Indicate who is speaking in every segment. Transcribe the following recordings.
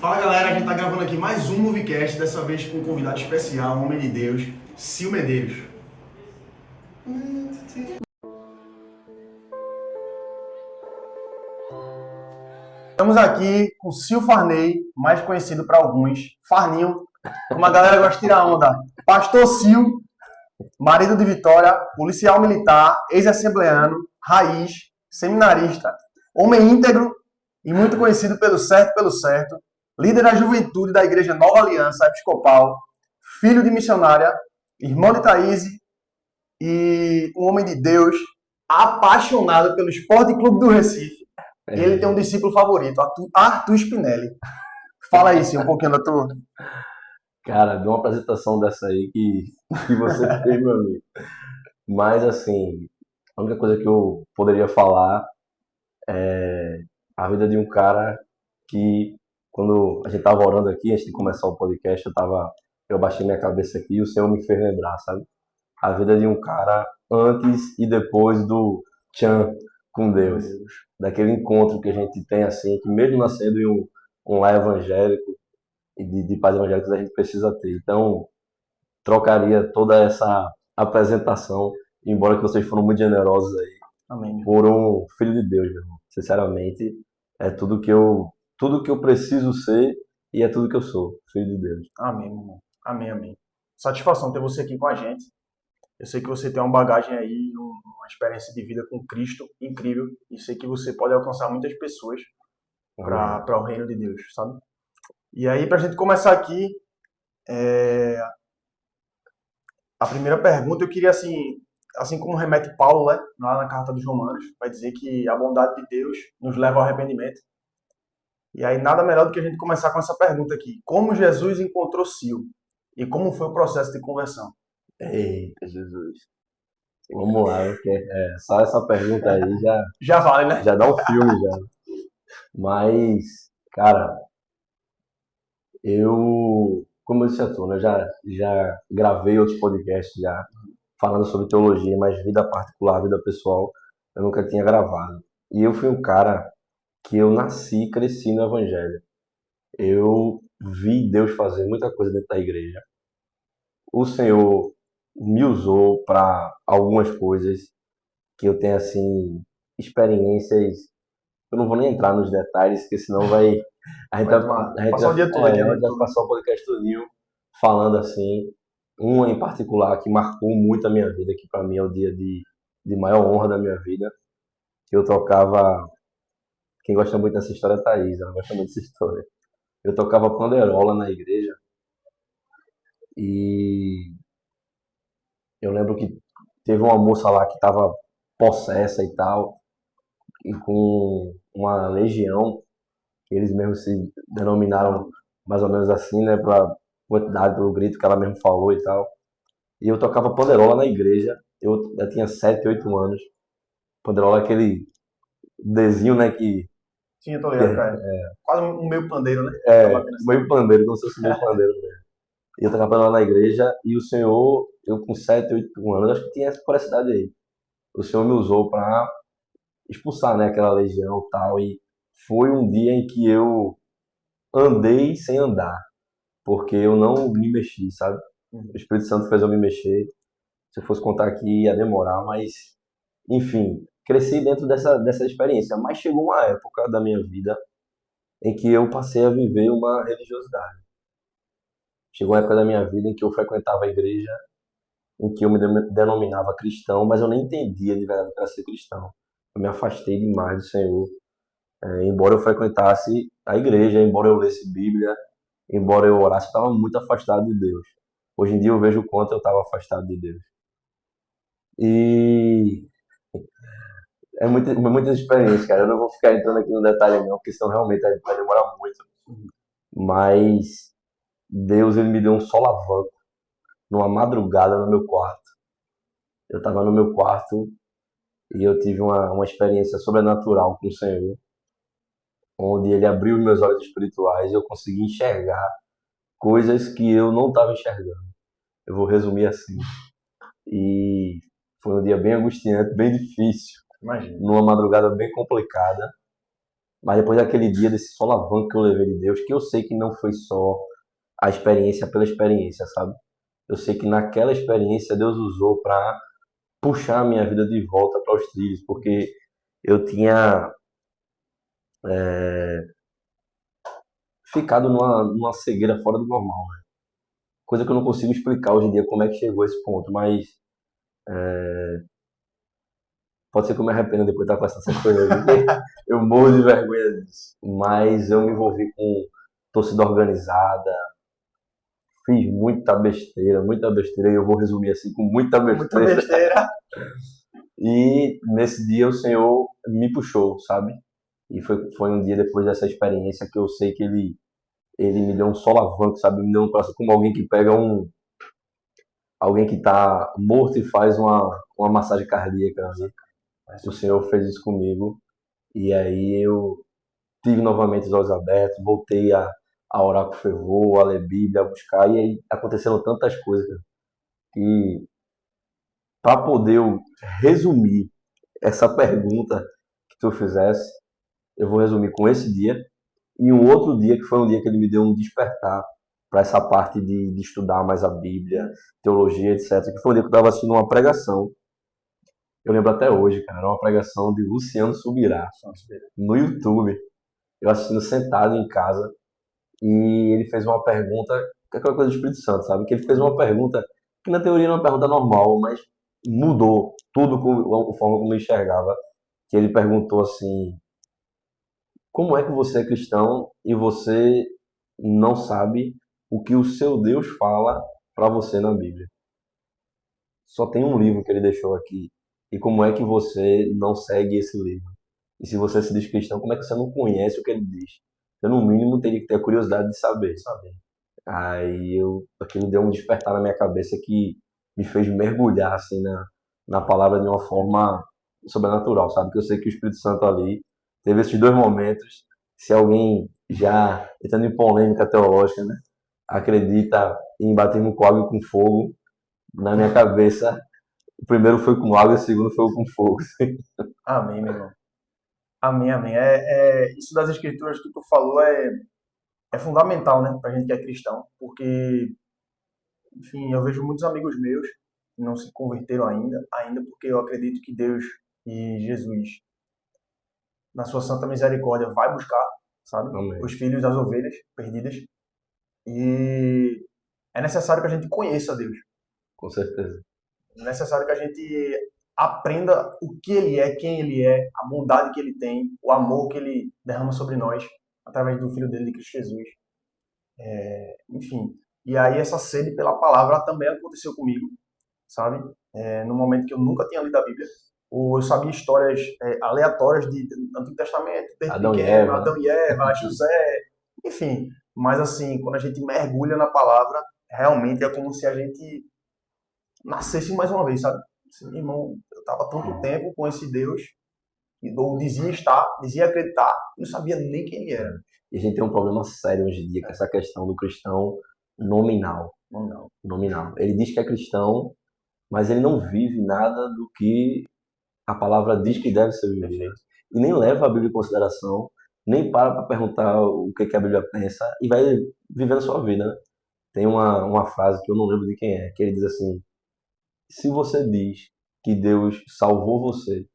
Speaker 1: Fala galera, a gente tá gravando aqui mais um Moviecast, dessa vez com um convidado especial, um homem de Deus, Sil Medeiros. Estamos aqui com Sil Farney, mais conhecido para alguns, Farninho, como a galera gosta de tirar onda. Pastor Sil, marido de Vitória, policial militar, ex-assembleano, raiz, seminarista, homem íntegro e muito conhecido pelo certo, líder da juventude da Igreja Nova Aliança Episcopal, filho de missionária, irmão de Thaís e um homem de Deus, apaixonado pelo Esporte Clube do Recife. Ele tem um discípulo favorito, Arthur Spinelli. Fala aí, sim, um pouquinho da tua...
Speaker 2: Cara, de uma apresentação dessa aí que você fez, meu amigo. Mas, assim, a única coisa que eu poderia falar é a vida de um cara que, quando a gente tava orando aqui, antes de começar o podcast, eu baixei minha cabeça aqui e o Senhor me fez lembrar, sabe? A vida de um cara antes e depois do tchan com Deus. Daquele encontro que a gente tem, assim, que mesmo nascendo em um lar evangélico, e de pais evangélicos a gente precisa ter. Então, trocaria toda essa apresentação, embora que vocês foram muito generosos aí,
Speaker 1: Amém.
Speaker 2: por um filho de Deus, meu irmão. Sinceramente, é tudo que eu preciso ser e é tudo que eu sou, filho de Deus.
Speaker 1: Amém, meu irmão. Amém, amém. Satisfação ter você aqui com a gente. Eu sei que você tem uma bagagem aí, uma experiência de vida com Cristo incrível, e sei que você pode alcançar muitas pessoas para o reino de Deus, sabe? E aí, para a gente começar aqui, a primeira pergunta, eu queria, assim como remete Paulo, né, lá na carta dos Romanos, vai dizer que a bondade de Deus nos leva ao arrependimento. E aí, nada melhor do que a gente começar com essa pergunta aqui. Como Jesus encontrou Sil? E como foi o processo de conversão?
Speaker 2: Eita, Jesus. Vamos lá, porque só essa pergunta aí
Speaker 1: Já vale, né?
Speaker 2: já dá um filme já. Mas, cara, como eu disse a tu, né, eu já gravei outros podcasts já falando sobre teologia, mas vida particular, vida pessoal, eu nunca tinha gravado. E eu fui um cara que eu nasci e cresci no Evangelho. Eu vi Deus fazer muita coisa dentro da igreja. O Senhor me usou para algumas coisas que eu tenho, assim, experiências. Eu não vou nem entrar nos detalhes, porque senão vai.
Speaker 1: Passar o dia todo aqui,
Speaker 2: A
Speaker 1: né?
Speaker 2: gente vai passar o podcast todinho falando assim. Uma em particular que marcou muito a minha vida, que para mim é o dia de maior honra da minha vida. Que eu tocava. Quem gosta muito dessa história é a Thaís, ela gosta muito dessa história. Eu tocava panderola na igreja e eu lembro que teve uma moça lá que estava possessa e tal, e com uma legião, eles mesmos se denominaram mais ou menos assim, né, pra quantidade, pelo grito que ela mesmo falou e tal. E eu tocava panderola na igreja, eu tinha 7, 8 anos. Panderola é aquele desenho, né,
Speaker 1: Sim, eu tô
Speaker 2: que
Speaker 1: ligado, cara. Quase um meio pandeiro, né? Tá
Speaker 2: é
Speaker 1: batendo assim.
Speaker 2: meio pandeiro, como se fosse meio pandeiro mesmo. E eu tocava panderola na igreja e o Senhor, eu com 7, 8 anos, acho que tinha por essa idade aí, o Senhor me usou para expulsar, né, aquela legião e tal. E foi um dia em que eu andei sem andar, porque eu não me mexi, sabe? O Espírito Santo fez eu me mexer. Se eu fosse contar aqui ia demorar, mas enfim, cresci dentro dessa experiência. Mas chegou uma época da minha vida em que eu passei a viver uma religiosidade. Chegou uma época da minha vida em que eu frequentava a igreja, em que eu me denominava cristão, mas eu nem entendia de verdade o que era ser cristão. Eu me afastei demais do Senhor. Embora eu frequentasse a igreja, embora eu lesse Bíblia, embora eu orasse, eu estava muito afastado de Deus. Hoje em dia eu vejo o quanto eu estava afastado de Deus. E muita experiência, cara. Eu não vou ficar entrando aqui no detalhe não, porque senão realmente vai demorar muito. Mas Deus, ele me deu um solavanco numa madrugada no meu quarto. Eu estava no meu quarto e eu tive uma experiência sobrenatural com o Senhor, onde ele abriu os meus olhos espirituais e eu consegui enxergar coisas que eu não estava enxergando. Eu vou resumir assim. E foi um dia bem angustiante, bem difícil,
Speaker 1: Imagina.
Speaker 2: numa madrugada bem complicada. Mas depois daquele dia, desse solavanco que eu levei de Deus, que eu sei que não foi só a experiência pela experiência, sabe? Eu sei que naquela experiência Deus usou para puxar a minha vida de volta para os trilhos, porque eu tinha ficado numa cegueira fora do normal, né? Coisa que eu não consigo explicar hoje em dia como é que chegou a esse ponto, mas pode ser que eu me arrependa depois de estar passando essas coisas aí, porque eu morro de vergonha disso. Mas eu me envolvi com torcida organizada, fiz muita besteira, e eu vou resumir assim, com muita
Speaker 1: Muita
Speaker 2: besteira.
Speaker 1: besteira.
Speaker 2: E nesse dia o Senhor me puxou, sabe? E foi um dia depois dessa experiência que eu sei que ele me deu um solavanco, sabe? Me deu um braço como alguém que pega alguém que tá morto e faz uma massagem cardíaca, né? O Senhor fez isso comigo. E aí eu tive novamente os olhos abertos, voltei a orar com fervor, a ler Bíblia, a buscar, e aí aconteceram tantas coisas, cara, que para poder eu resumir essa pergunta que tu fizesse, eu vou resumir com esse dia e um outro dia que foi um dia que ele me deu um despertar para essa parte de estudar mais a Bíblia, teologia, etc. Que foi um dia que eu estava assistindo uma pregação, eu lembro até hoje, cara, era uma pregação de Luciano Subirá no YouTube. Eu assistindo sentado em casa e ele fez uma pergunta, que é aquela coisa do Espírito Santo, sabe? Que ele fez uma pergunta que na teoria era uma pergunta normal, mas mudou tudo a forma como eu enxergava. Que ele perguntou assim: como é que você é cristão e você não sabe o que o seu Deus fala para você na Bíblia? Só tem um livro que ele deixou aqui. E como é que você não segue esse livro? E se você se diz cristão, como é que você não conhece o que ele diz? Eu, no mínimo, teria que ter a curiosidade de saber. Aí aquilo deu um despertar na minha cabeça que me fez mergulhar assim na palavra de uma forma sobrenatural, sabe? Que eu sei que o Espírito Santo ali teve esses dois momentos. Se alguém já entrando em polêmica teológica, né, acredita em batismo com água e com fogo, na minha cabeça, o primeiro foi com água e o segundo foi com fogo.
Speaker 1: Amém, meu irmão. Amém, amém. Isso das escrituras que tu falou é fundamental, né, pra gente que é cristão, porque, enfim, eu vejo muitos amigos meus que não se converteram ainda porque eu acredito que Deus e Jesus, na sua santa misericórdia, vai buscar, sabe,
Speaker 2: Amém.
Speaker 1: os filhos das ovelhas perdidas. E é necessário que a gente conheça Deus.
Speaker 2: Com certeza.
Speaker 1: É necessário que a gente aprenda o que Ele é, quem Ele é, a bondade que Ele tem, o amor que Ele derrama sobre nós, através do Filho dele, de Cristo Jesus. Enfim. E aí essa sede pela palavra também aconteceu comigo, sabe? No momento que eu nunca tinha lido a Bíblia, ou eu sabia histórias aleatórias do Antigo Testamento, desde
Speaker 2: Adão e
Speaker 1: pequeno,
Speaker 2: Eva, né?
Speaker 1: Adão e Eva, José, enfim. Mas assim, quando a gente mergulha na palavra, realmente é como se a gente nascesse mais uma vez, sabe? Assim, irmão, eu estava tanto tempo com esse Deus, ou dizia acreditar, não sabia nem quem ele era.
Speaker 2: E a gente tem um problema sério hoje em dia, com essa questão do cristão nominal.
Speaker 1: Não, não.
Speaker 2: Nominal. Ele diz que é cristão, mas ele não vive nada do que a palavra diz que deve ser vivido. E nem leva a Bíblia em consideração, nem para perguntar o que a Bíblia pensa, e vai vivendo a sua vida, né? Tem uma frase que eu não lembro de quem é, que ele diz assim: se você diz que Deus salvou você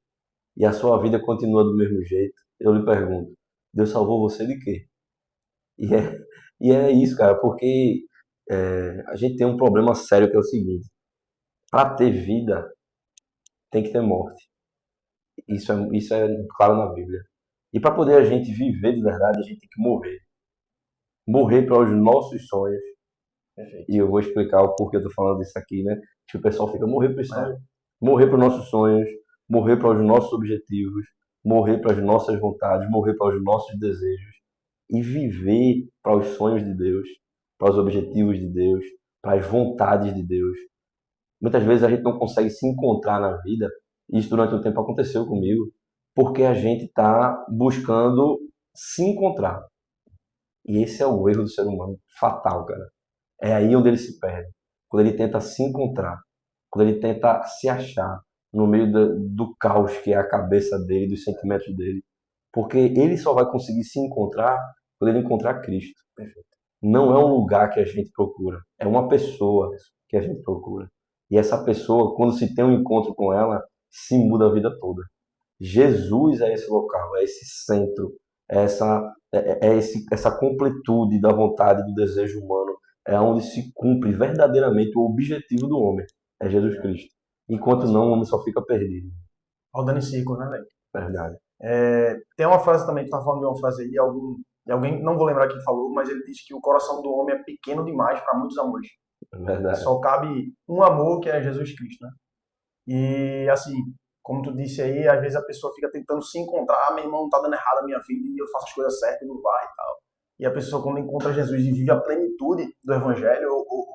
Speaker 2: e a sua vida continua do mesmo jeito, eu lhe pergunto, Deus salvou você de quê? E é, e é isso, cara, porque a gente tem um problema sério que é o seguinte: para ter vida, tem que ter morte. Isso é claro na Bíblia. E para poder a gente viver de verdade, a gente tem que morrer. Morrer para os nossos sonhos.
Speaker 1: Perfeito.
Speaker 2: E eu vou explicar o porquê eu tô falando isso aqui, né? Que o pessoal fica morrer para os
Speaker 1: É.
Speaker 2: sonhos. Morrer para os nossos sonhos, morrer para os nossos objetivos, morrer para as nossas vontades, morrer para os nossos desejos. E viver para os sonhos de Deus, para os objetivos de Deus, para as vontades de Deus. Muitas vezes a gente não consegue se encontrar na vida, e isso durante o tempo aconteceu comigo, porque a gente está buscando se encontrar. E esse é o erro do ser humano, fatal, cara. É aí onde ele se perde. Quando ele tenta se encontrar, quando ele tenta se achar no meio do caos que é a cabeça dele, dos sentimentos dele, Porque ele só vai conseguir se encontrar quando ele encontrar Cristo. Não é um lugar que a gente procura, é uma pessoa que a gente procura. E essa pessoa, quando se tem um encontro com ela, se muda a vida toda. Jesus é esse local, é esse centro, essa completude da vontade, do desejo humano, é onde se cumpre verdadeiramente o objetivo do homem, é Jesus Cristo. Enquanto não, o homem só fica perdido.
Speaker 1: Rodando em círculos, né, velho?
Speaker 2: Verdade.
Speaker 1: Tem uma frase também, que tá falando de uma frase aí, de alguém, não vou lembrar quem falou, mas ele diz que o coração do homem é pequeno demais para muitos amores.
Speaker 2: Verdade.
Speaker 1: Só cabe um amor, que é Jesus Cristo, né? E assim, como tu disse aí, às vezes a pessoa fica tentando se encontrar, meu irmão, tá dando errado a minha vida e eu faço as coisas certas e não vai e tal. E a pessoa, quando encontra Jesus e vive a plenitude do Evangelho, ou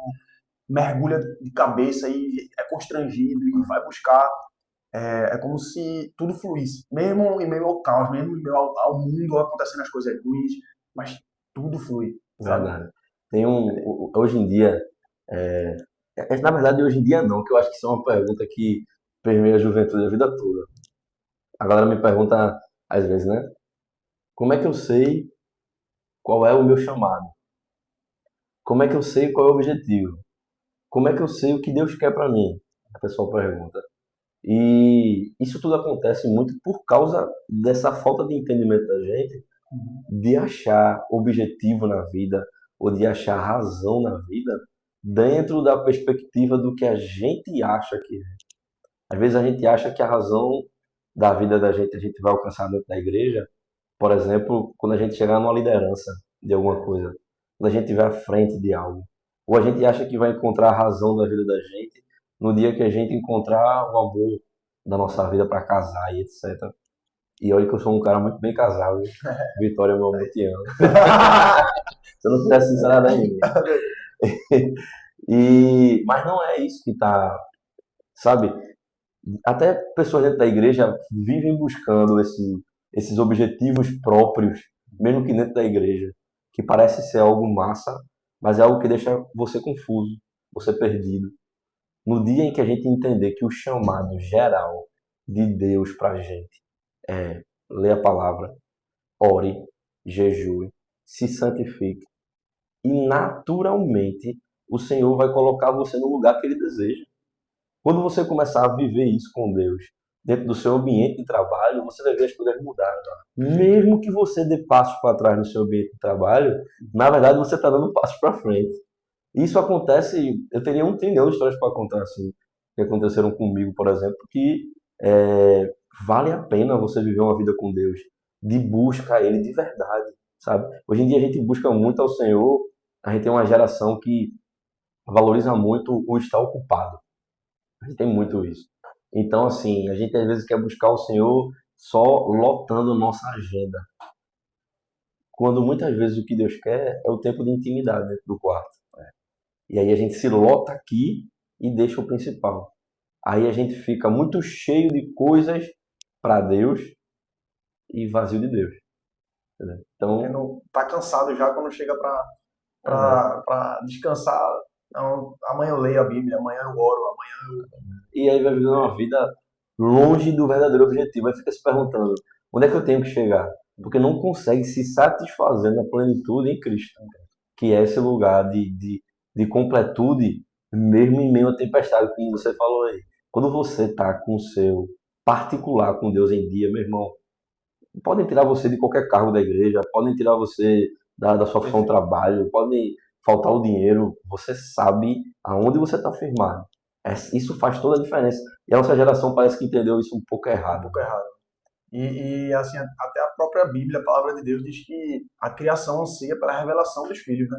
Speaker 1: mergulha de cabeça e é constrangido e vai buscar, é como se tudo fluísse. Mesmo em meio ao caos, mesmo em meio ao mundo acontecendo as coisas ruins, mas tudo flui, sabe?
Speaker 2: Verdade. Hoje em dia, na verdade, hoje em dia não, que eu acho que isso é uma pergunta que permeia a juventude a vida toda. A galera me pergunta, às vezes, né? Como é que eu sei qual é o meu chamado? Como é que eu sei qual é o objetivo? Como é que eu sei o que Deus quer para mim? A pessoa pergunta. E isso tudo acontece muito por causa dessa falta de entendimento da gente, de achar objetivo na vida, ou de achar razão na vida, dentro da perspectiva do que a gente acha que é. Às vezes a gente acha que a razão da vida da gente a gente vai alcançar dentro da igreja, por exemplo, quando a gente chegar numa liderança de alguma coisa, quando a gente estiver à frente de algo. Ou a gente acha que vai encontrar a razão da vida da gente no dia que a gente encontrar o amor da nossa vida para casar e etc. E olha que eu sou um cara muito bem casado, viu? Vitória, meu amor, te amo. Se eu não tivesse sincerado ainda. Mas não é isso que tá, sabe? Até pessoas dentro da igreja vivem buscando esses objetivos próprios, mesmo que dentro da igreja, que parece ser algo massa, mas é algo que deixa você confuso, você perdido. No dia em que a gente entender que o chamado geral de Deus para a gente é ler a palavra, ore, jejue, se santifique, e naturalmente o Senhor vai colocar você no lugar que Ele deseja. Quando você começar a viver isso com Deus, dentro do seu ambiente de trabalho, você vai ver as coisas mudar. Mesmo que você dê passos para trás no seu ambiente de trabalho, na verdade você está dando passos para frente. Isso acontece, eu teria um trilhão de histórias para contar assim, que aconteceram comigo, por exemplo, que é, vale a pena você viver uma vida com Deus, de busca a Ele de verdade, sabe? Hoje em dia a gente busca muito ao Senhor, a gente tem uma geração que valoriza muito o estar ocupado. A gente tem muito isso. Então, assim, a gente às vezes quer buscar o Senhor só lotando nossa agenda. Quando muitas vezes o que Deus quer é o tempo de intimidade dentro do quarto. E aí a gente se lota aqui e deixa o principal. Aí a gente fica muito cheio de coisas para Deus e vazio de Deus. Entendeu?
Speaker 1: Porque
Speaker 2: Então,
Speaker 1: não tá cansado já quando chega pra descansar. Não, amanhã eu leio a Bíblia, amanhã eu oro, amanhã eu.
Speaker 2: e aí vai vivendo uma vida longe do verdadeiro objetivo. Aí fica se perguntando, onde é que eu tenho que chegar? Porque não consegue se satisfazer na plenitude em Cristo, que é esse lugar de completude, mesmo em meio à tempestade, como você falou aí. Quando você está com o seu particular com Deus em dia, meu irmão, podem tirar você de qualquer cargo da igreja, podem tirar você da sua função de trabalho, podem faltar o dinheiro, você sabe aonde você está firmado. Isso faz toda a diferença. E a nossa geração parece que entendeu isso um pouco
Speaker 1: Um
Speaker 2: errado.
Speaker 1: pouco errado. Assim, até a própria Bíblia, a palavra de Deus, diz que a criação anseia pela revelação dos filhos, né?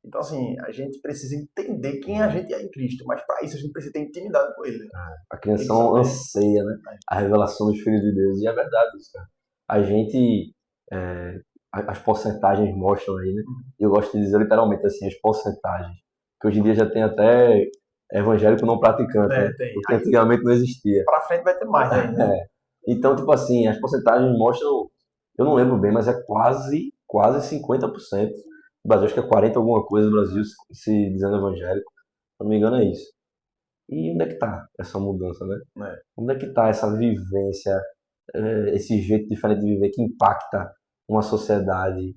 Speaker 1: Então, assim, a gente precisa entender quem a gente é em Cristo, mas para isso a gente precisa ter intimidade com Ele, né?
Speaker 2: A
Speaker 1: Tem que
Speaker 2: criação
Speaker 1: saber.
Speaker 2: anseia, né? A revelação dos filhos de Deus. E é verdade isso, cara. A gente, é, as porcentagens mostram aí, né? Eu gosto de dizer literalmente assim, as porcentagens. Que hoje em dia já tem até evangélico não praticante, né?
Speaker 1: Tem.
Speaker 2: O que
Speaker 1: Aí
Speaker 2: antigamente não existia.
Speaker 1: pra frente vai ter mais ainda, né?
Speaker 2: É. Então, tipo assim, as porcentagens mostram, eu não lembro bem, mas é quase 50%. O Brasil, acho que é 40 alguma coisa no Brasil se dizendo evangélico. Se não me engano é isso. E onde é que está essa mudança, né?
Speaker 1: É.
Speaker 2: Onde é que está essa vivência esse jeito diferente de viver que impacta uma sociedade.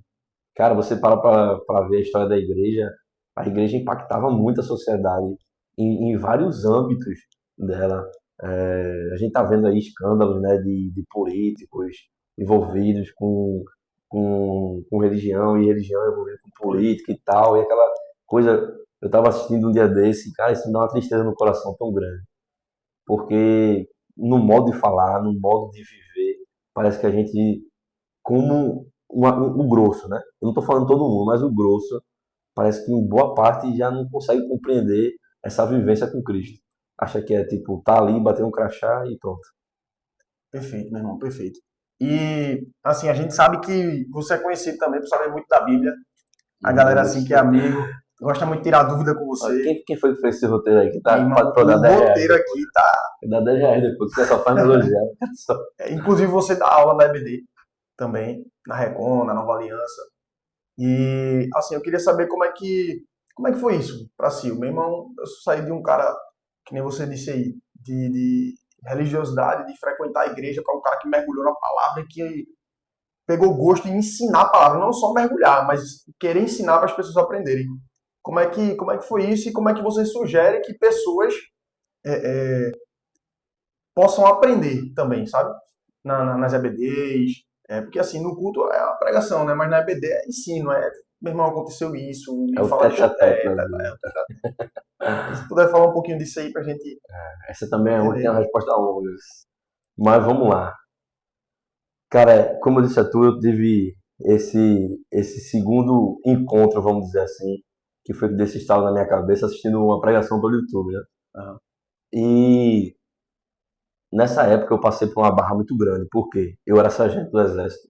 Speaker 2: Cara, você para ver a história da igreja, a igreja impactava muito a sociedade em vários âmbitos dela. A gente tá vendo aí escândalos, né, de políticos envolvidos com religião e religião envolvida com política e tal, e aquela coisa. Eu estava assistindo um dia desse, cara, isso me dá uma tristeza no coração tão grande, porque no modo de falar, no modo de viver, parece que a gente, como o grosso, né? Eu não estou falando todo mundo, mas o grosso, parece que em boa parte já não consegue compreender essa vivência com Cristo. Acha que é tipo, tá ali, bater um crachá e pronto.
Speaker 1: Perfeito, meu irmão, perfeito. E, assim, a gente sabe que você é conhecido também por saber muito da Bíblia. A galera, assim, que é amigo, gosta muito de tirar dúvida com
Speaker 2: Olha,
Speaker 1: você.
Speaker 2: quem foi que fez esse roteiro aí? Que
Speaker 1: Meu
Speaker 2: tá
Speaker 1: irmão,
Speaker 2: pra
Speaker 1: o
Speaker 2: dar 10 reais
Speaker 1: roteiro
Speaker 2: depois.
Speaker 1: aqui tá.
Speaker 2: Dá 10 reais depois, porque só faz me elogiar. Só.
Speaker 1: Inclusive, você dá aula na EBD também, na Recon, na Nova Aliança. E, assim, eu queria saber como é que foi isso pra si. Meu irmão, eu saí de um cara, que nem você disse aí, de religiosidade, de frequentar a igreja, para um cara que mergulhou na palavra e que pegou gosto em ensinar a palavra, não só mergulhar, mas querer ensinar para as pessoas aprenderem. Como é que foi isso e como é que você sugere que pessoas possam aprender também, sabe? Nas EBDs, porque assim, no culto é a pregação, né? Mas na EBD é ensino, meu irmão, aconteceu isso,
Speaker 2: É
Speaker 1: me
Speaker 2: o
Speaker 1: fala
Speaker 2: tete
Speaker 1: disso,
Speaker 2: a tete da vida.
Speaker 1: se puder falar um pouquinho disso aí pra gente
Speaker 2: Essa também é uma que tem
Speaker 1: entender.
Speaker 2: uma resposta longa. Mas vamos lá. Cara, como eu disse a tu, eu tive esse segundo encontro, vamos dizer assim, que foi desse estalo na minha cabeça assistindo uma pregação pelo YouTube, né?
Speaker 1: Aham.
Speaker 2: E nessa época eu passei por uma barra muito grande, porque eu era sargento do Exército,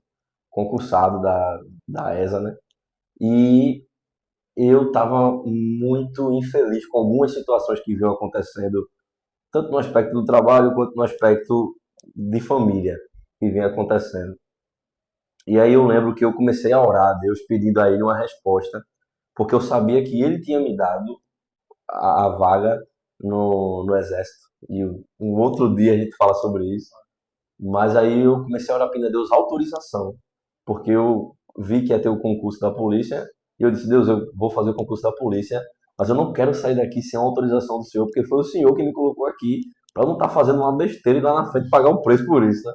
Speaker 2: concursado da ESA, né? E eu estava muito infeliz com algumas situações que vinham acontecendo, tanto no aspecto do trabalho quanto no aspecto de família que vinha acontecendo. E aí eu lembro que eu comecei a orar a Deus pedindo a Ele uma resposta, porque eu sabia que Ele tinha me dado a vaga no Exército. E um outro dia a gente fala sobre isso. Mas aí eu comecei a orar pedindo a Deus autorização, porque eu vi que ia ter o concurso da polícia, e eu disse, Deus, eu vou fazer o concurso da polícia, mas eu não quero sair daqui sem a autorização do Senhor, porque foi o Senhor que me colocou aqui, para eu não estar fazendo uma besteira e lá na frente pagar um preço por isso, né?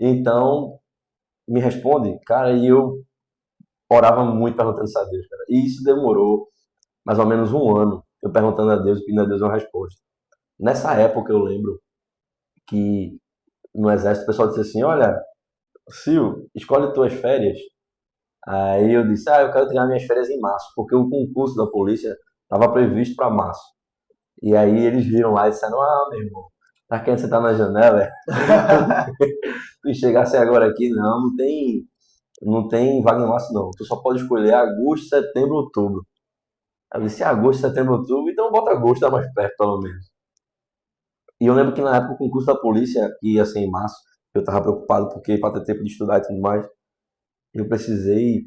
Speaker 2: Então, me responde, cara, e eu orava muito perguntando isso a Deus, cara. E isso demorou mais ou menos um ano, eu perguntando a Deus, pedindo a Deus uma resposta. Nessa época eu lembro que no exército o pessoal disse assim, olha, Sil, escolhe tuas férias. Aí eu disse, eu quero tirar minhas férias em março, porque o concurso da polícia estava previsto para março. E aí eles viram lá e disseram, meu irmão, tá querendo sentar na janela? Tu chegasse agora aqui, não tem vaga em março não. Tu só pode escolher agosto, setembro, outubro. Aí eu disse, agosto, setembro, outubro, então bota agosto, tá mais perto pelo menos. E eu lembro que na época o concurso da polícia, que ia ser em março, eu tava preocupado porque para ter tempo de estudar e tudo mais, eu precisei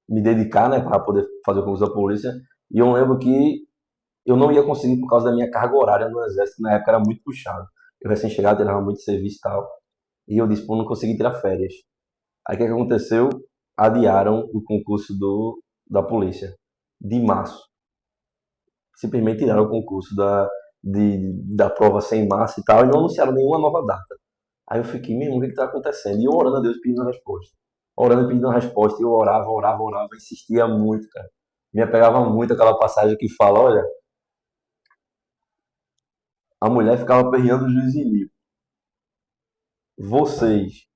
Speaker 2: me dedicar, né, para poder fazer o concurso da polícia. E eu lembro que eu não ia conseguir por causa da minha carga horária no exército, na época era muito puxado. Eu recém-chegado, tirava muito serviço e tal. E eu disse, pô, não consegui tirar férias. Aí o que aconteceu? Adiaram o concurso da polícia de março. Simplesmente tiraram o concurso da prova sem massa e tal, e não anunciaram nenhuma nova data. Aí eu fiquei, meu irmão, o que está acontecendo? E eu orando a Deus pedindo a resposta. Orando e pedindo a resposta, e eu orava, orava, orava, insistia muito, cara. Me apegava muito aquela passagem que fala, olha, a mulher ficava perreando o juiz Inico. Vocês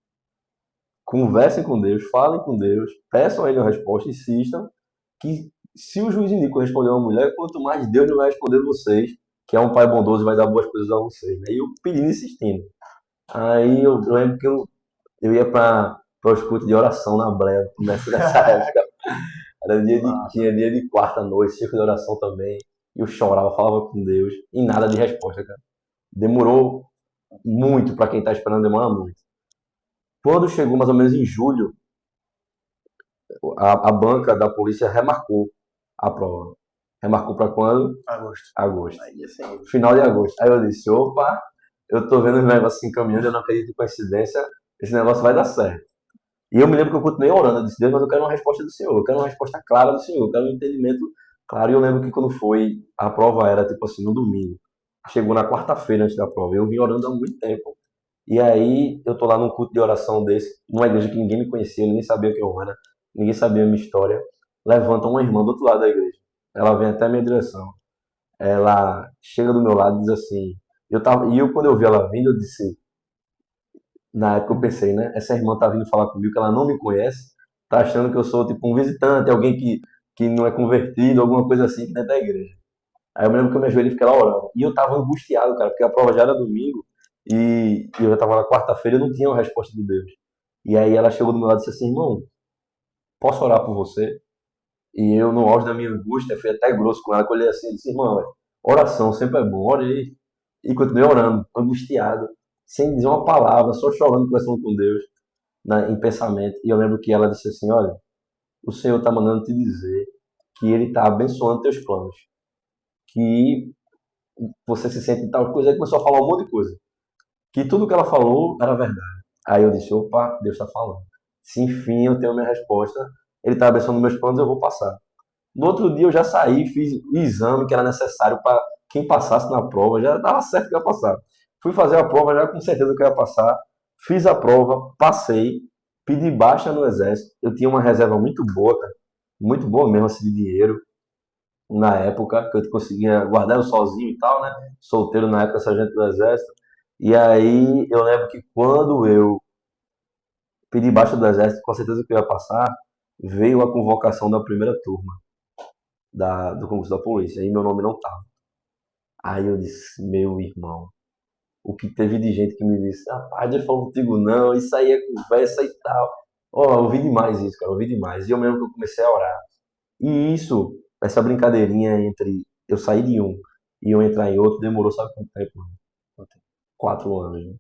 Speaker 2: conversem com Deus, falem com Deus, peçam a ele uma resposta, insistam, que se o juiz Inico responder uma mulher, quanto mais Deus não vai responder vocês, que é um pai bondoso e vai dar boas coisas a vocês. Né? E eu pedindo, insistindo. Aí eu lembro que eu ia para os cultos de oração na Breia, nessa época. Tinha dia de quarta-noite, círculo de oração também. E eu chorava, falava com Deus, e nada de resposta, cara. Demorou muito, para quem tá esperando, demora muito. Quando chegou mais ou menos em julho, a banca da polícia remarcou a prova. Remarcou para quando?
Speaker 1: Agosto.
Speaker 2: Agosto.
Speaker 1: Aí, assim,
Speaker 2: Final de agosto. Aí eu disse, opa, eu tô vendo os negócios assim caminhando, eu não acredito em coincidência, esse negócio vai dar certo. E eu me lembro que eu continuei orando, eu disse, Deus, mas eu quero uma resposta do Senhor, eu quero uma resposta clara do Senhor, eu quero um entendimento claro. E eu lembro que quando foi, a prova era tipo assim, no domingo. Chegou na quarta-feira antes da prova, eu vim orando há muito tempo. E aí eu tô lá num culto de oração desse, numa igreja que ninguém me conhecia, ninguém sabia quem eu era, ninguém sabia a minha história. Levanta uma irmã do outro lado da igreja. Ela vem até a minha direção. Ela chega do meu lado e diz assim, quando eu vi ela vindo, eu disse, na época eu pensei, né? Essa irmã tá vindo falar comigo, que ela não me conhece, tá achando que eu sou tipo um visitante, alguém que não é convertido, alguma coisa assim dentro da igreja. Aí eu me lembro que eu me ajoelhei e fiquei lá orando. E eu tava angustiado, cara, porque a prova já era domingo e eu já tava na quarta-feira e eu não tinha uma resposta de Deus. E aí ela chegou do meu lado e disse assim, irmão, posso orar por você? E eu, no auge da minha angústia, fui até grosso com ela, que eu olhei assim e disse, irmão, oração sempre é bom, orei. E continuei orando, angustiado, sem dizer uma palavra, só chorando, conversando com Deus, em pensamento. E eu lembro que ela disse assim, olha, o Senhor está mandando te dizer que Ele está abençoando teus planos, que você se sente em tal coisa. Aí começou a falar um monte de coisa, que tudo que ela falou era verdade. Aí eu disse, opa, Deus está falando. Se enfim eu tenho a minha resposta, Ele está abençoando meus planos, eu vou passar. No outro dia eu já saí, fiz o exame que era necessário para quem passasse na prova, já dava certo que eu ia passar. Fui fazer a prova já com certeza que eu ia passar. Fiz a prova, passei, pedi baixa no exército. Eu tinha uma reserva muito boa, cara, muito boa mesmo assim, de dinheiro na época, que eu conseguia guardar eu sozinho e tal, né? Solteiro na época, sargento do exército. E aí eu lembro que quando eu pedi baixa do exército, com certeza que eu ia passar, veio a convocação da primeira turma do concurso da polícia. Aí meu nome não tava. Aí eu disse, meu irmão, o que teve de gente que me disse, rapaz, Deus falou contigo não, isso aí é conversa e tal. Ó, eu ouvi demais isso, cara, eu ouvi demais. E eu mesmo que eu comecei a orar. E isso, essa brincadeirinha entre eu sair de um e eu entrar em outro, demorou, sabe quanto tempo? Mano? 4 anos, né?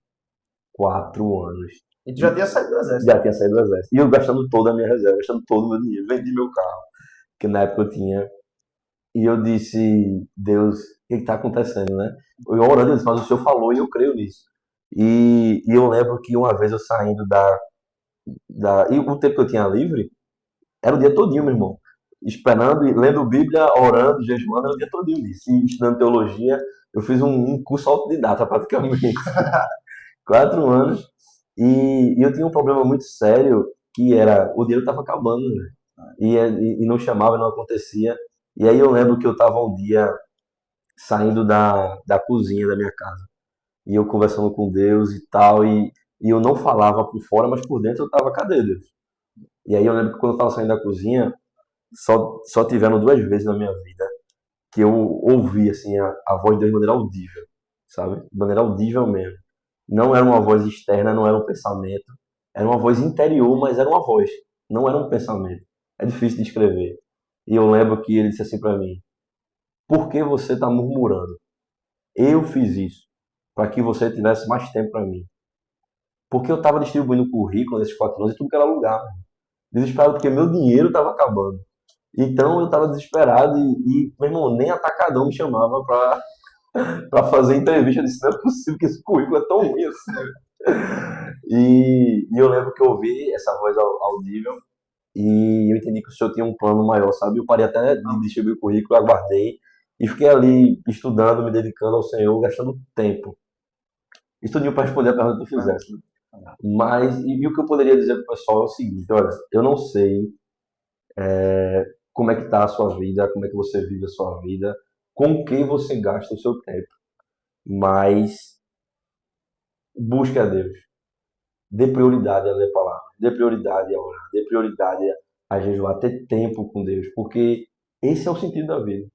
Speaker 2: 4 anos.
Speaker 1: E tu já
Speaker 2: E
Speaker 1: tinha saído do exército,
Speaker 2: já
Speaker 1: né?
Speaker 2: tinha saído do exército. E eu gastando toda a minha reserva, gastando todo o meu dinheiro, vendi meu carro, que na época eu tinha. E eu disse, Deus, o que está acontecendo, né? Eu orando, eu disse, mas o Senhor falou e eu creio nisso. E eu lembro que uma vez eu saindo E o tempo que eu tinha livre era o dia todinho, meu irmão. Esperando, e lendo Bíblia, orando, jejuando, era o dia todinho nisso. E estudando teologia, eu fiz um curso autodidata praticamente. 4 anos. E eu tinha um problema muito sério, que era, o dinheiro estava acabando, né? E não chamava, não acontecia. E aí eu lembro que eu estava um dia saindo da cozinha da minha casa. E eu conversando com Deus e tal, e eu não falava por fora, mas por dentro eu tava, cadê Deus? E aí eu lembro que quando eu tava saindo da cozinha, só tiveram 2 vezes na minha vida que eu ouvi, assim, a voz de Deus de maneira audível, sabe? De maneira audível mesmo. Não era uma voz externa, não era um pensamento. Era uma voz interior, mas era uma voz. Não era um pensamento. É difícil de escrever. E eu lembro que ele disse assim para mim, por que você está murmurando? Eu fiz isso para que você tivesse mais tempo para mim. Porque eu estava distribuindo currículo nesses 4 anos em tudo que era lugar. Mano. Desesperado porque meu dinheiro estava acabando. Então eu estava desesperado meu irmão, nem atacadão me chamava para fazer entrevista. Eu disse, não é possível que esse currículo é tão ruim assim. E eu lembro que eu ouvi essa voz audível e eu entendi que o senhor tinha um plano maior, sabe? Eu parei até de distribuir o currículo, aguardei e fiquei ali estudando, me dedicando ao Senhor, gastando tempo. Estudinho para responder a pergunta que tu fizesse. Né? Mas, e o que eu poderia dizer para o pessoal é o seguinte, olha, eu não sei como é que está a sua vida, como é que você vive a sua vida, com que você gasta o seu tempo, mas busque a Deus. Dê prioridade a ler a palavra, dê prioridade a orar, dê prioridade a jejuar, ter tempo com Deus, porque esse é o sentido da vida.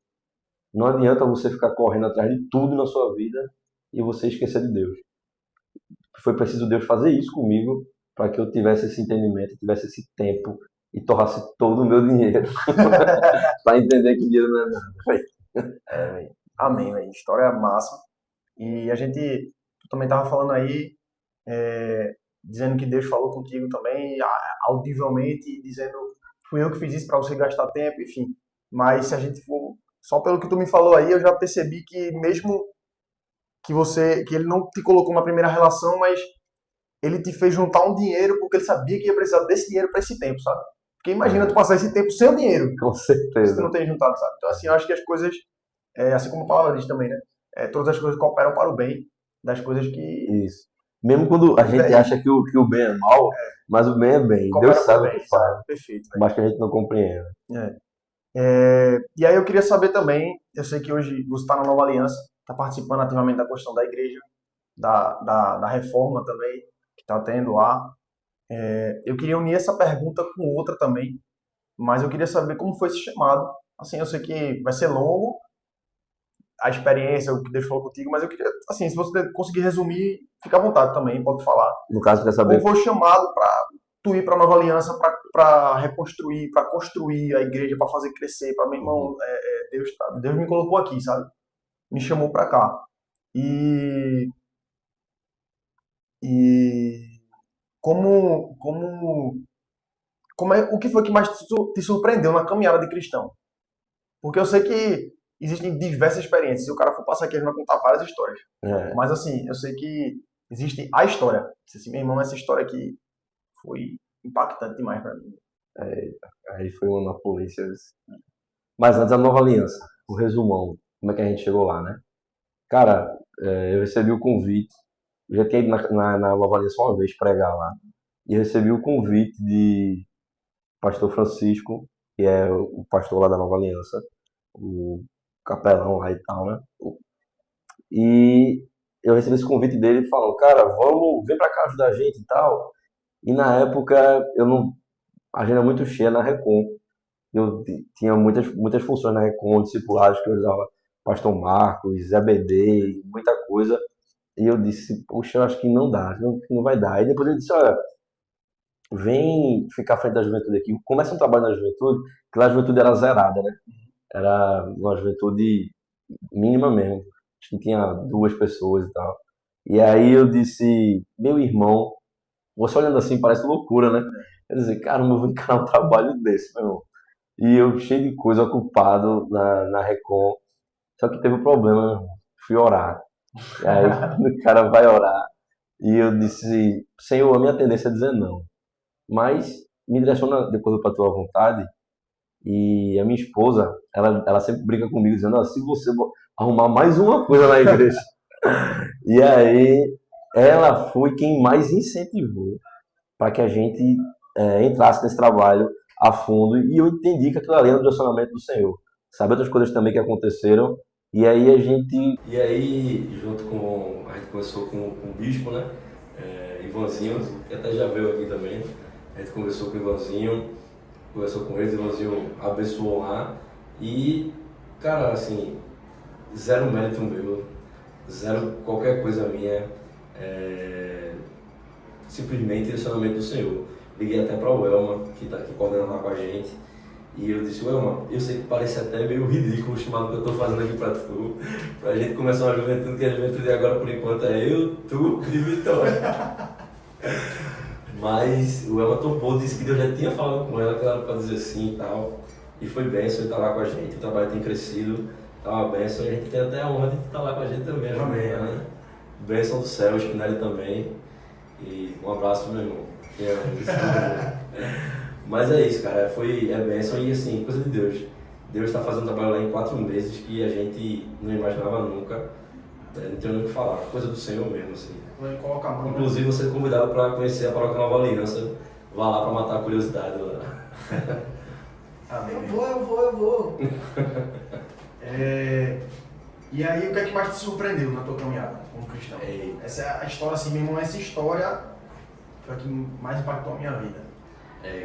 Speaker 2: Não adianta você ficar correndo atrás de tudo na sua vida e você esquecer de Deus. Foi preciso Deus fazer isso comigo para que eu tivesse esse entendimento, tivesse esse tempo e torrasse todo o meu dinheiro para entender que dinheiro não é nada.
Speaker 1: É, velho. Amém, velho. História massa. E a gente, tu também tava falando aí, dizendo que Deus falou contigo também, audivelmente, e dizendo, fui eu que fiz isso para você gastar tempo, enfim. Mas se a gente for, só pelo que tu me falou aí, eu já percebi que mesmo que ele não te colocou na primeira relação, mas ele te fez juntar um dinheiro porque ele sabia que ia precisar desse dinheiro para esse tempo, sabe? Porque imagina tu passar esse tempo sem o dinheiro,
Speaker 2: Com
Speaker 1: se tu
Speaker 2: certeza.
Speaker 1: não tem juntado, sabe? Então, assim, eu acho que as coisas, assim como a palavra diz também, né? Todas as coisas cooperam para o bem das coisas
Speaker 2: Isso. Mesmo quando a gente
Speaker 1: que
Speaker 2: acha que o bem é mal, mas o bem é bem. Deus
Speaker 1: cooperam para o
Speaker 2: sabe o
Speaker 1: bem,
Speaker 2: que
Speaker 1: sabe?
Speaker 2: faz,
Speaker 1: Perfeito, velho.
Speaker 2: mas que a gente não compreende.
Speaker 1: E aí eu queria saber também, eu sei que hoje você está na Nova Aliança, está participando ativamente da questão da igreja, da reforma também, que está tendo lá. Eu queria unir essa pergunta com outra também, mas eu queria saber como foi esse chamado. Assim, eu sei que vai ser longo a experiência, o que Deus falou contigo, mas eu queria, assim, se você conseguir resumir, fica à vontade também, pode falar.
Speaker 2: No caso, quer
Speaker 1: Como
Speaker 2: saber
Speaker 1: foi o chamado para tu ir para a Nova Aliança, para reconstruir, para construir a igreja, para fazer crescer, para meu irmão, Deus me colocou aqui, sabe? Me chamou para cá. E, e o que foi que mais te surpreendeu na caminhada de cristão? Porque eu sei que existem diversas experiências. Se o cara for passar aqui, ele vai contar várias histórias.
Speaker 2: é,
Speaker 1: Mas assim, eu sei que existe a história. Disse assim, meu irmão, essa história aqui foi impactante demais para mim.
Speaker 2: aí foi uma na polícia. Mas antes, a Nova Aliança, o resumão, como é que a gente chegou lá, né? Cara, eu recebi o convite, eu já tinha ido na Nova Aliança uma vez pregar lá, e recebi o convite de pastor Francisco, que é o pastor lá da Nova Aliança, o capelão lá e tal, né? E eu recebi esse convite dele falando, cara, vamos, vem pra cá ajudar a gente e tal. E na época, eu não, a agenda muito cheia na Recon. Tinha muitas funções na Recon, discipulados que eu usava Pastor Marcos, EBD, muita coisa. E eu disse, poxa, eu acho que não dá, que não vai dar. E depois ele disse, olha, vem ficar à frente da juventude aqui. Começa um trabalho na juventude, que lá a juventude era zerada, né? Era uma juventude mínima mesmo. Acho que tinha 2 pessoas e tal. E aí eu disse, meu irmão, você olhando assim parece loucura, né? Eu disse, caramba, eu vou encarar um trabalho desse, meu irmão. E eu cheio de coisa ocupado na Recon. Só que teve um problema, né? Fui orar. E aí o cara vai orar. E eu disse, Senhor, a minha tendência é dizer não. Mas me direciona depois para a tua vontade. E a minha esposa, ela sempre brinca comigo, dizendo, se você arrumar mais uma coisa na igreja. E aí ela foi quem mais incentivou para que a gente entrasse nesse trabalho a fundo. E eu entendi que aquilo ali era um direcionamento do Senhor. Sabe outras coisas também que aconteceram. E aí a gente. E aí, junto com. A gente começou com o bispo, né? Ivanzinho, que até já veio aqui também. A gente conversou com o Ivanzinho, conversou com ele, o Ivanzinho abençoou lá. E, cara, assim, zero mérito meu, zero qualquer coisa minha. Simplesmente direcionamento do Senhor. Liguei até para o Elma, que está aqui coordenando lá com a gente, e eu disse, Elma, eu sei que parece até meio ridículo o chamado que eu estou fazendo aqui para tu, para a gente começar uma juventude, que a juventude agora por enquanto é eu, tu e Vitória. Mas o Elma topou, disse que Deus já tinha falado com ela, que ela era para dizer sim e tal, e foi bênção, ele está lá com a gente, o trabalho tem crescido, tá uma bênção, e a gente tem até a honra de estar lá com a gente também,
Speaker 1: Amém,
Speaker 2: né? Bênção do céu, o Spinelli também. E um abraço, meu irmão. Mas é isso, cara. É bênção e assim, coisa de Deus. Deus está fazendo um trabalho lá em 4 meses que a gente não imaginava nunca. Não tenho nem o que falar. Coisa do Senhor mesmo, assim.
Speaker 1: Coloca a mão.
Speaker 2: Inclusive, você é convidado para conhecer a Paróquia Nova Aliança. Vá lá para matar a curiosidade lá.
Speaker 1: Amém. Eu vou. E aí, o que é que mais te surpreendeu na tua caminhada como cristão? Essa é a história, assim, meu irmão, essa história foi a que mais impactou a minha vida.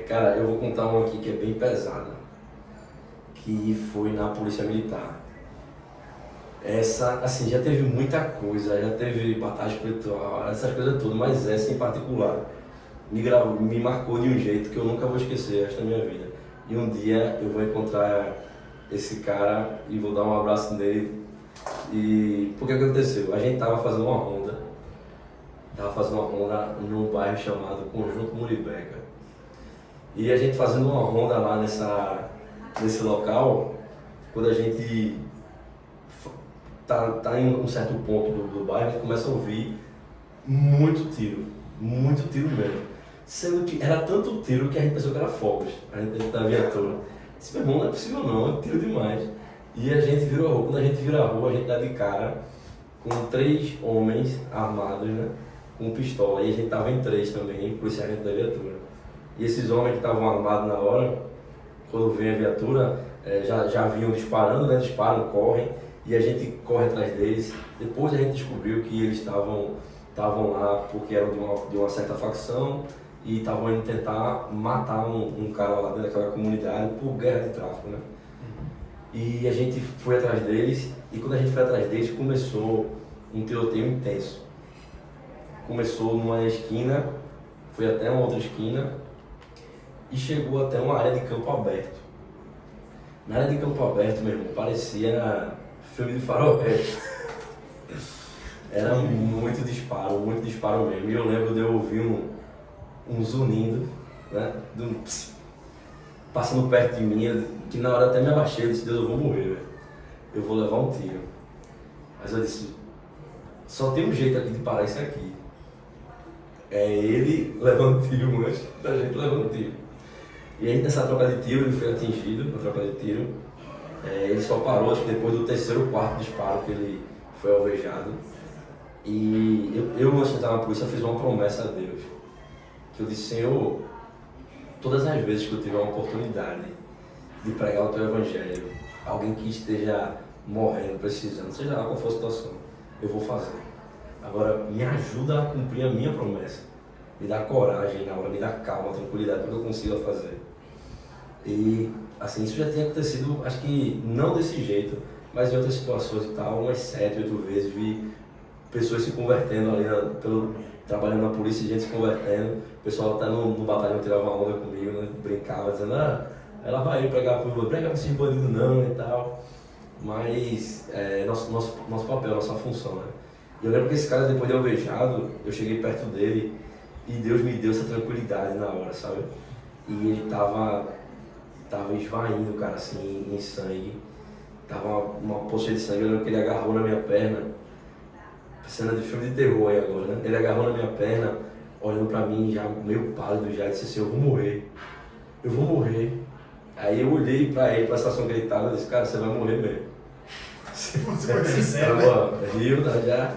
Speaker 2: Cara, eu vou contar uma aqui que é bem pesada, que foi na Polícia Militar. Essa, assim, já teve muita coisa, já teve batalha espiritual, essas coisas todas, mas essa em particular me marcou de um jeito que eu nunca vou esquecer esta minha vida. E um dia eu vou encontrar esse cara e vou dar um abraço nele. E por que aconteceu? A gente tava fazendo uma ronda num bairro chamado Conjunto Muribeca. E a gente fazendo uma ronda lá nesse local, quando a gente tá em um certo ponto do bairro, a gente começa a ouvir muito tiro mesmo. Sendo que era tanto tiro que a gente pensou que era fogos, a gente dentro da viatura. Disse, meu irmão, não é possível não, é tiro demais. E a gente virou a rua, quando a gente vira a rua, a gente dá de cara com 3 homens armados, né, com pistola, e a gente tava em 3 também, policiais dentro da viatura. E esses homens que estavam armados na hora, quando vem a viatura, já vinham disparando, né, disparam, correm, e a gente corre atrás deles. Depois a gente descobriu que eles estavam lá porque eram de uma certa facção e estavam indo tentar matar um cara lá dentro daquela comunidade por guerra de tráfico, né? E a gente foi atrás deles, e quando a gente foi atrás deles, começou um tiroteio intenso. Começou numa esquina, foi até uma outra esquina e chegou até uma área de campo aberto. Na área de campo aberto, meu irmão, parecia filme de faroeste. Era muito disparo mesmo. E eu lembro de eu ouvir um zunindo, né? Passando perto de mim, que na hora até me abaixei, eu disse, Deus, eu vou morrer, velho. Eu vou levar um tiro. Mas eu disse, só tem um jeito aqui de parar isso aqui. É ele levando tiro antes da gente levando tiro. E aí nessa troca de tiro, ele foi atingido na troca de tiro. Ele só parou, acho que depois do 3º ou 4º disparo que ele foi alvejado. E eu antes de entrar na polícia, fiz uma promessa a Deus. Que eu disse, Senhor, todas as vezes que eu tiver uma oportunidade de pregar o Teu Evangelho, alguém que esteja morrendo, precisando, seja lá qual for a situação, eu vou fazer. Agora, me ajuda a cumprir a minha promessa. Me dá coragem na hora, me dá calma, tranquilidade para que eu consiga fazer. E, assim, isso já tinha acontecido, acho que não desse jeito, mas em outras situações e tal, umas 7, 8 vezes, vi pessoas se convertendo ali, trabalhando na polícia, gente se convertendo. O pessoal até no batalhão tirava onda comigo, né, brincava, dizendo, ela vai pregar por prega pra esses bandidos não e tal. Mas nosso papel, nossa função, né? E eu lembro que esse cara, depois de alvejado, eu cheguei perto dele e Deus me deu essa tranquilidade na hora, sabe? E ele tava esvaindo, cara, assim, em sangue. Tava uma poça de sangue, eu lembro que ele agarrou na minha perna. Cena de filme de terror aí agora, né? Ele agarrou na minha perna, olhando pra mim, já meio pálido já, e disse assim, eu vou morrer. Aí eu olhei pra ele, pra situação que ele tava, e disse, cara, você vai morrer mesmo.
Speaker 1: Se você for sincero, né?
Speaker 2: Rio, tá já.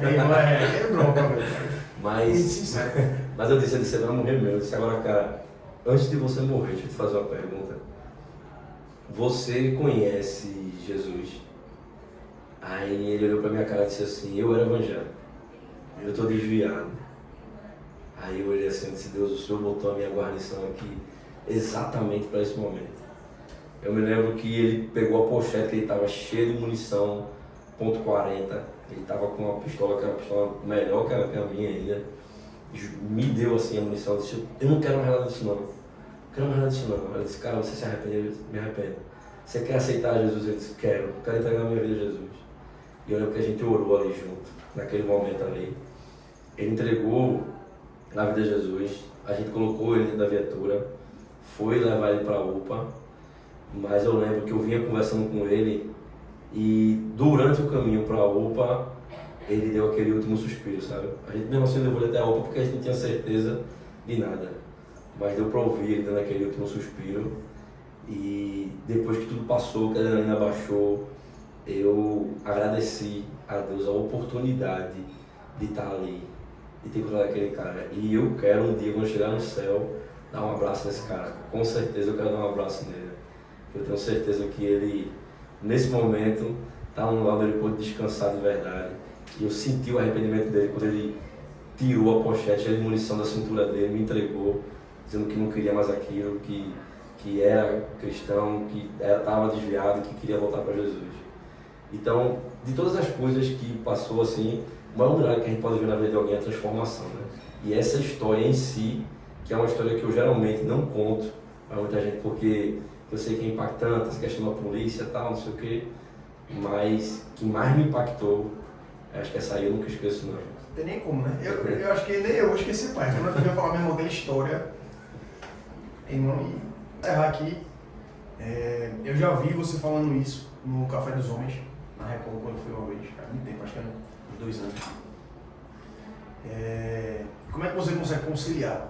Speaker 2: Mas eu disse, você vai morrer mesmo. Eu disse, agora, cara, antes de você morrer, deixa eu te fazer uma pergunta. Você conhece Jesus? Aí ele olhou pra minha cara e disse assim, eu era evangélico, eu tô desviado. Aí eu olhei assim e disse, Deus, o Senhor botou a minha guarnição aqui exatamente para esse momento. Eu me lembro que ele pegou a pochete, que ele estava cheio de munição, .40, ele estava com uma pistola, que era uma pistola melhor que a minha ainda. Me deu assim a munição, eu disse, eu não quero mais nada disso não. Eu disse, cara, você se arrepende? Eu disse, me arrependo. Você quer aceitar Jesus? Eu disse, quero entregar minha vida a Jesus. E eu lembro que a gente orou ali junto, naquele momento ali. Ele entregou a vida a Jesus, a gente colocou ele dentro da viatura, foi levar ele para a UPA, mas eu lembro que eu vinha conversando com ele e durante o caminho para a UPA, ele deu aquele último suspiro, sabe? A gente mesmo assim levou ele até a UPA porque a gente não tinha certeza de nada, mas deu para ouvir ele dando aquele último suspiro. E depois que tudo passou, que a adrenalina baixou, eu agradeci a Deus a oportunidade de estar ali, de ter encontrado aquele cara. E eu quero um dia, quando chegar no céu, dar um abraço nesse cara. Com certeza eu quero dar um abraço nele. Eu tenho certeza que ele, nesse momento, está num lugar onde ele pôde descansar de verdade. E eu senti o arrependimento dele quando ele tirou a pochete, a munição da cintura dele, me entregou, dizendo que não queria mais aquilo, que era cristão, que estava desviado, que queria voltar para Jesus. Então, de todas as coisas que passou assim, o maior milagre que a gente pode ver na vida de alguém é a transformação, né? E essa história em si, que é uma história que eu geralmente não conto para muita gente, porque eu sei que é impactante, essa questão da polícia e tal, não sei o quê, mas que mais me impactou, acho que essa aí eu nunca esqueço não.
Speaker 1: Não tem nem como, né? Eu acho que nem eu vou esquecer mais. Quando eu ia falar mesmo dela história, irmão, e errar aqui, eu já vi você falando isso no Café dos Homens, na Record quando eu fui uma vez, faz muito tempo, acho que é uns 2 anos. Como é que você consegue conciliar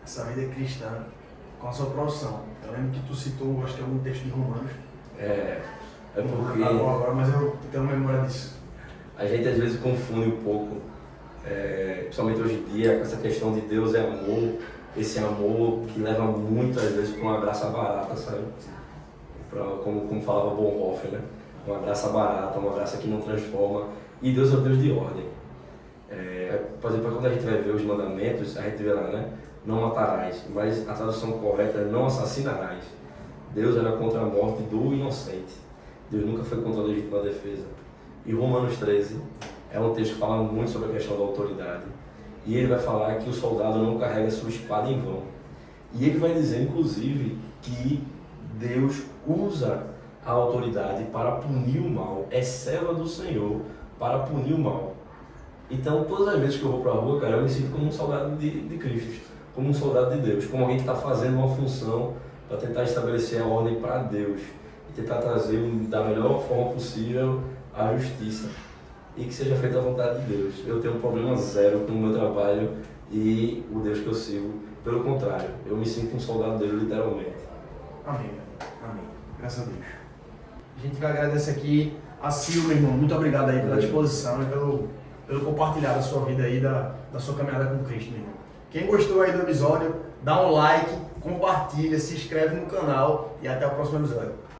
Speaker 1: essa vida cristã com a sua profissão? Eu lembro que tu citou, acho que algum texto de Romanos.
Speaker 2: É
Speaker 1: Não vou
Speaker 2: porque
Speaker 1: lembrar agora, mas eu tenho memória disso.
Speaker 2: a gente às vezes confunde um pouco, principalmente hoje em dia, com essa questão de Deus é amor, esse amor que leva muito às vezes para uma graça barata, sabe? Como falava Bonhoeffer, né? Uma graça barata, uma graça que não transforma. E Deus é o Deus de ordem. Por exemplo, quando a gente vai ver os mandamentos, a gente vê lá, né? Não matarás, mas a tradução correta é não assassinarás. Deus era contra a morte do inocente. Deus nunca foi contra a legítima defesa. E Romanos 13 é um texto que fala muito sobre a questão da autoridade. E ele vai falar que o soldado não carrega sua espada em vão. E ele vai dizer, inclusive, que Deus usa a autoridade para punir o mal. É serva do Senhor para punir o mal. Então, todas as vezes que eu vou para a rua, cara, eu me sinto como um soldado de Cristo, como um soldado de Deus, como alguém que está fazendo uma função para tentar estabelecer a ordem para Deus e tentar trazer da melhor forma possível a justiça e que seja feita a vontade de Deus. Eu tenho um problema zero com o meu trabalho e o Deus que eu sigo. Pelo contrário, eu me sinto um soldado dele, literalmente.
Speaker 1: Amém. Amém. Graças a Deus. A gente vai agradecer aqui a Sil, meu irmão. Muito obrigado aí pela disposição e pelo compartilhar da sua vida aí, da sua caminhada com Cristo, meu irmão. Quem gostou aí do episódio, dá um like, compartilha, se inscreve no canal e até o próximo episódio.